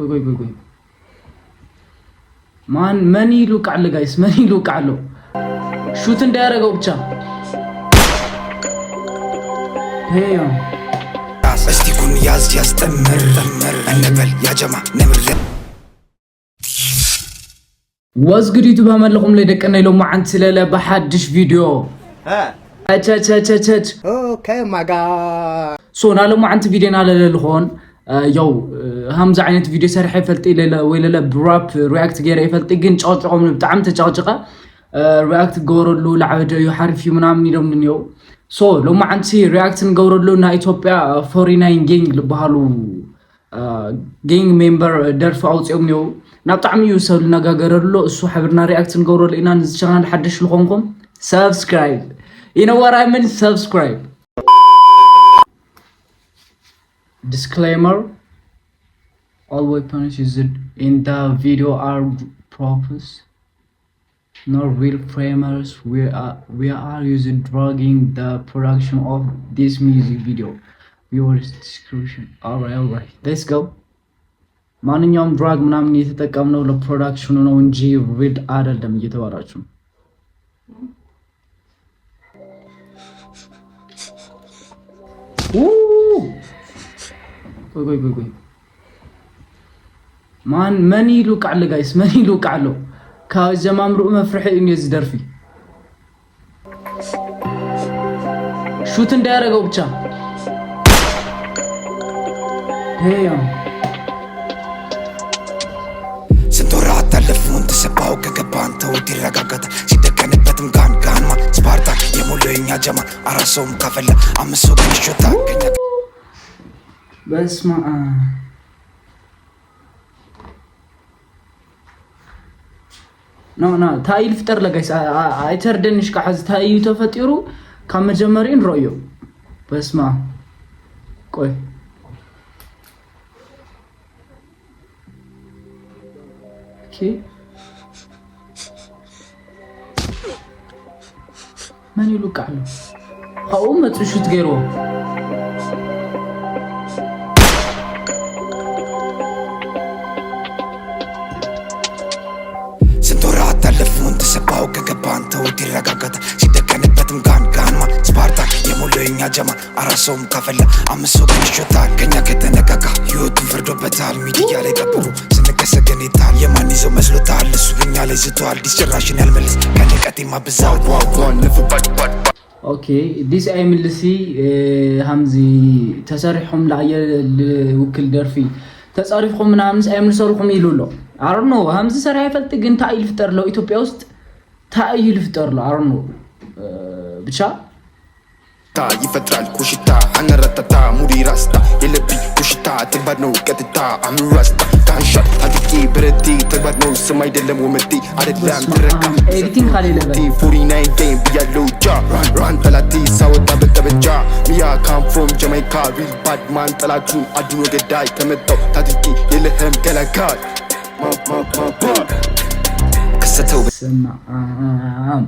ቆይ ማን ይሉቅ አለ ጋይስ ማን ይሉቅ አለ ሹት እንዳያረገው ብቻ ሄዮ እስቲ ኩን ያዝ ያስተምር እንበል ያ ጀማ ነብር ወዝግዲቱ በመለኩም ላይ ደቀና ይለው ማዓንት ስለለ በሐድሽ ቪዲዮ አቻቻቻቻች ኦኬ ማጋ ሶና ለማዓንት ቪዲዮና ለለልሆን ያው همز عينت فيديو سرح يفلطي ولا لا براب رياكت غير يفلطي ግን ጫውጫውም በጣም ተጫውጭቀ ሪያክት ጎረሉ ለዓበደ ይحرف ምናምን ይደምንየው ሶ ለማ አንቺ ሪያክትን ጎረሉና ኢትዮጵያ 49 ጌንግ ልባሉ ጌንግ ሜምበር ደርፍ አውጽዮም ነው ናብጣም ይውሰል ነጋገረሉ እሱ حبرنا ሪያክትን ጎረሉ ኢና ንዝ ቻናል ሐድሽ ልኾንኩም ሰብስክራይብ you know what I mean subscribe disclaimer all weapons used in the video are props, not real framers. We are using drugging the production of this music video. Viewers discretion. Alright. Let's go. ማንኛውም ድራግ ምናምን እየተጠቀምነው ለፕሮዳክሽኑ ነው እንጂ ሪድ አይደለም እየተዋራችሁ ቆይ ማን ይሉቅ አለ ጋይስ ማን ይሉቅ አለ ከጀማምሩ መፍርሕ እንይዝ ደርፊ ሹት እንዳያረገው ብቻ ሄዮ ስንቶራ ታለፉን ተሰባው ከገባን ተውት ይረጋጋታ ሲደከንበትም ጋንማ ስፓርታ የሞለኛ ጀማ አራሶም ካፈላ አምሶ ግንሾታ ከኛ በስማ ኖ ታይል ፍጠር ለጋይስ አይተርደንሽ ከሐዝ ታዩ ተፈጥሩ ከመጀመሪን ሮዮ በስማ ቆይ ኦኬ ማን ይሉቃሉ አው መጥሹት ገይሮ ታለፉን ተሰባው ከገባን ተውት ይረጋጋታ ሲደከንበትም ጋንማ ስፓርታ የሞለኛ ጀማ አራሶም ካፈላ አምሶ ግንሾታ ከኛ ከተነካካ ህይወቱን ፈርዶበታል ሚዲያ ላይ ቀብሩ ስንከሰገን ይታል የማን ይዘው መስሎታል እሱ ግኛ ላይ ዝቷል ዲስጭራሽን ያልመልስ ከነቀቴማ ብዛው ዋው ንፍባጭ ኦኬ ዲስ አይምልሲ ሀምዚ ተሰሪሑም ለአየል ውክል ደርፊ ተጻሪፍኩም ምናምን አይምልሰሩኩም ይሉሎ አርኖ ሀምዚ ሰራይ ፈልጥ ግን ታይል ፍጠር ለው ኢትዮጵያ ውስጥ ታይል ፍጠር ለው አርኖ ብቻ ታ ይፈጥራል ኩሽታ አነረተታ ሙዲ ራስታ የለቢ ኩሽታ ተግባር ነው ቀጥታ አምራስታ ካንሻት አድቂ ብረቲ ተግባር ነው ስም አይደለም ወመቲ አይደለም ትረካ ኤዲቲንግ ካሌለበት 49 ጌም ቢያለው ጃ ራን ጠላቲ ሳወጣ በተበጃ ሚያ ካም ፍሮም ጃማይካ ሪል ባድ ማን ጠላቱ አድኖ ገዳይ ከመጣው ታድቂ የለህም ገላጋይ ከሰተው በስማም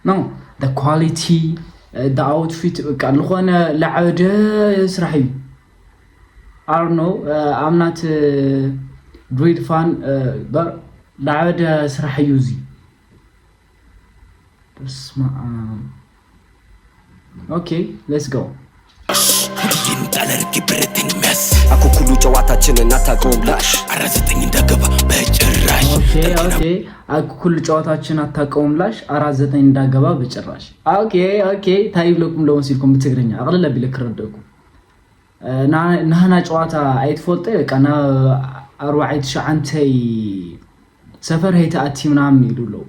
no the quality the outfit በቃ ለሆነ ለዓደ ስራሂ I don't know I'm not great fan but ለዓደ ስራሂ ዩዚ okay let's go ይንጣለርክ ብረትን መስ አኩኩሉ ጨዋታችንን አታቆም ላሽ አራዘጠኝ እንዳገባ በጭራሽ ኦኬ አኩኩሉ ጨዋታችን አታቆም ላሽ አራዘጠኝ እንዳገባ በጭራሽ ኦኬ ታይብለኩም ለወንሲልኩም በትግርኛ አቅለለ ቢለክረደኩ ናና ጨዋታ አይትፎልጠ ቀና አርዋዓይት ሻንተይ ሰፈር ሄታቲ ምናምን ይሉለው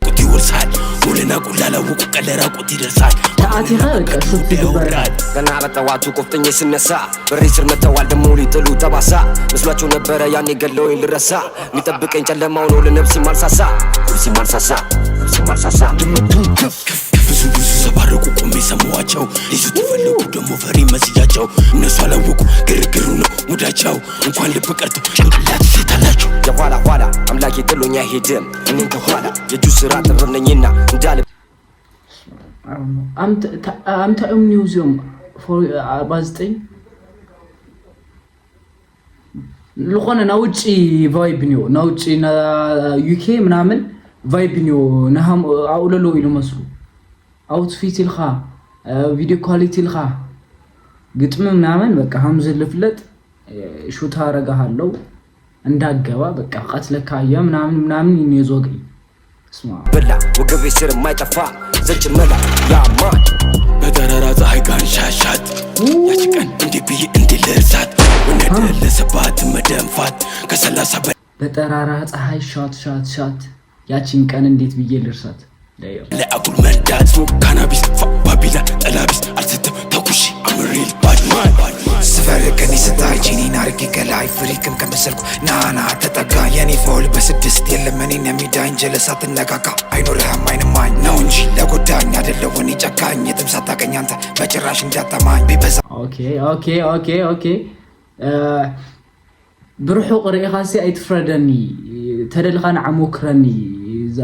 ቁቲ ወርሳል ሙለና ቁላላ ወቁ ቀለራ ቁቲ ደርሳል ታአቲ ኸቀሱት ይበራል ገና በጠዋቱ ቆፍጠኝ ሲነሳ በሬ ስር መተዋል ደሞ ሊጥሉ ተባሳ መስሏቸው ነበረ ያኔ ገለውኝ ልረሳ ሊጠብቀኝ ጨለማው ነው ለነፍስ ማልሳሳ ድምቱን ከፍ ብዙ ሰባረቁ ቆሜ ሰማዋቸው ሊዙ ተፈልጉ ደሞ ፈሪ መስያቸው እነሱ አላወቁ ግርግሩ ነው ሙዳቸው እንኳን ልብ ቀርቶ ጭንቅላት ይታላቸው የኋላ አምላኬ ጥሎኛ ሄደም እኔን ከኋላ የጁ ስራ ጥበብ ነኝና እንዳለ I'm museum for 49 لخونا ناوتشي فايبنيو ناوتشي نا UK منعمل فايبنيو نهم أقول له إلو مسلو أوتفيت الخا فيديو كواليتي الخا قلت من منعمل بقى همز اللفلت شو تارجع هاللو عندك جوا بقى قتلك أيام منعمل ينيزوقي اسمع بلا وقبل يصير ما يتفا زج الملا يا مان بدر زاي كان شاشات يا شكن عندي بي عندي لرسات وندل لسبات مدام فات كسلاسة بدر زاي شات ያቺን ቀን እንዴት ብዬ ልርሳት ለአጉል መንዳት ነው ካናቢስ ባቢላ ጠላቢስ አልሰጥም ተኩሽ አምሪል ባድማን ስፈርቅን ስታይ ጂኒን አርጌ ከላይ ፍሪክም ከመሰልኩ ናና ተጠጋ የኔ ፎል በስድስት የለም እኔን የሚዳኝ ጀለሳት ነካካ አይኖርህም አይንማኝ ነው እንጂ ለጎዳኝ አይደለው እኔ ጨካኝ የትም ሳታገኝ አንተ በጭራሽ እንዳታማኝ ቢበዛ ኦኬ ብሩሑቅ ርኢኻሲ ኣይትፍረደኒ ተደልኻን ዓሞክረኒ እዛ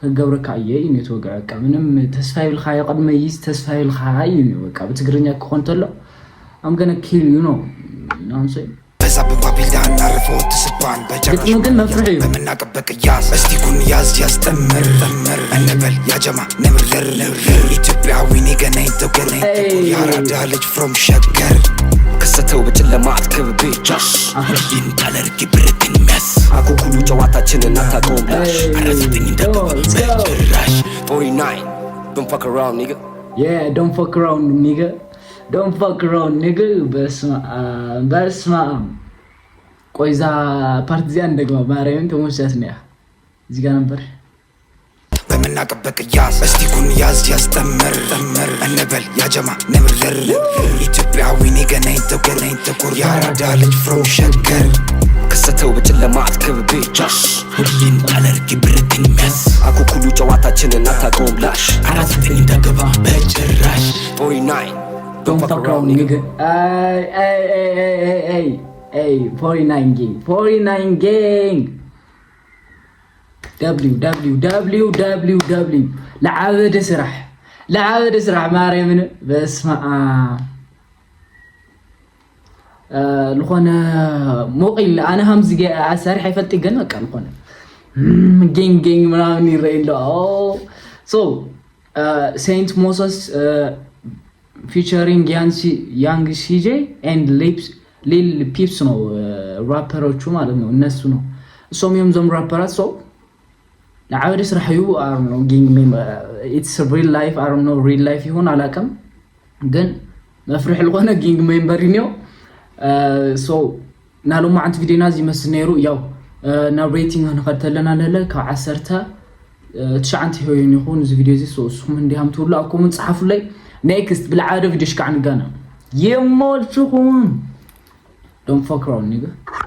ከገብረካ እየ እዩ ነትወግዐ በቃ ምንም ተስፋ ይብልካዮ ቅድመ ይስ ተስፋ ይብልካ እዩ በቃ በትግርኛ ክኾን ተሎ I'm gonna kill you know ናንሰ በዛብን ባቢልዳን አርፈው ትስባን በጀራሽ ግን መፍረህ እዩ በመናቀበቅ ያዝ እስቲ ኩን ያዝ ያስጠምር እንበል ያጀማ ነብር ኢትዮጵያዊ ነገነኝ ተገነኝ ያራዳ ልጅ from ሸገር ክስተው በጨለማ አትከብቤ ጃሽ ይህን ታለርጊ ብረትን ሚያስ አኩኩሉ ጨዋታችንን አታውቀውም ላሽ አረዘተኝ እንደገባ በጭራሽ 49 don't fuck around nigga yeah don't fuck around nigga በስማ ቆይዛ ፓርት ዚያ እንደገባ ማርያምን ተሞሻስነያ እዚህ ጋር ነበር በመናቀበቅ ያዝ እስቲ ኩን ያዝ ያስጠምር እንበል ያጀማ ነብር ኢትዮጵያዊ ነገነኝ ተገነኝ ተኩር ያራዳ ልጅ from ሸገር ክስተው በጨለማ አትከብቤ ጃሽ ይህን ታለርጊ ብረትን ሚያስ አኩኩሉ ጨዋታችንን አታውቀውም ላሽ አረዘተኝ እንደገባ በጭራሽ 49 Don't fuck around nigga. Hey, 49 gang. www لعبد اسرح ማርያምን በስመ አብ لخونه موقيل انا همز اسارح يفلطي ግን በቃ لخونه ጌንግ ምናምን ይረይለው so Saint Moses featuring young CJ and Lil Peeps ነው ራፐሮቹ ማለት ነው እነሱ ነው እሱም የምዘም ራፐራት so ለዓበደ ስራዩ I don't know ጌንግ it's a real life I don't know real life ይሆን አላውቅም ግን መፍርሕ ለሆነ ጌንግ ሜምበር ነው so ናሉ ማንት ቪዲዮና ዝመስል ነይሩ ያው ናሬቲንግ ንከተለና ለለ ከ10 9 ሆይን ይሁን እዚ ቪዲዮ እዚ so እሱም እንዲያም ትውላ ኮመንት ጻፉ ላይ next بالعاده فيديوش كان غانا يموتكم don't fuck around nigga